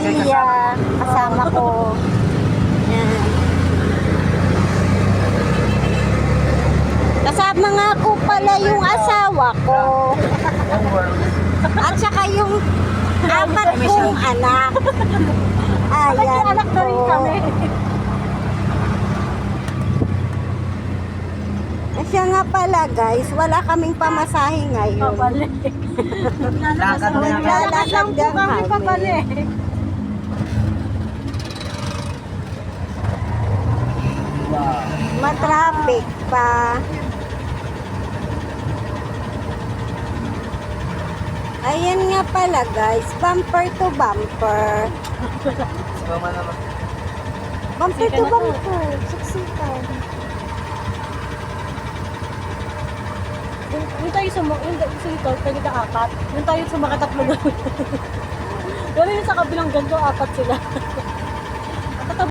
pamilya, kasama ko. Yan. Kasama nga ko pala yung asawa ko. At saka yung apat kong anak. Ayan Anak na rin po. kami. Siya nga pala guys, wala kaming pamasahe ngayon. Pabalik. Lakad na lang. Lalakad lang kami. Pabalik. Matraffic pa. Ayan nga pala guys, bumper to bumper. Mama naman. Bumper to bumper. Siksikan. Yung tayo ito, pwede ka apat. Yung tayo sumakatatlo doon. Pero yung sa kabilang ganito, apat sila.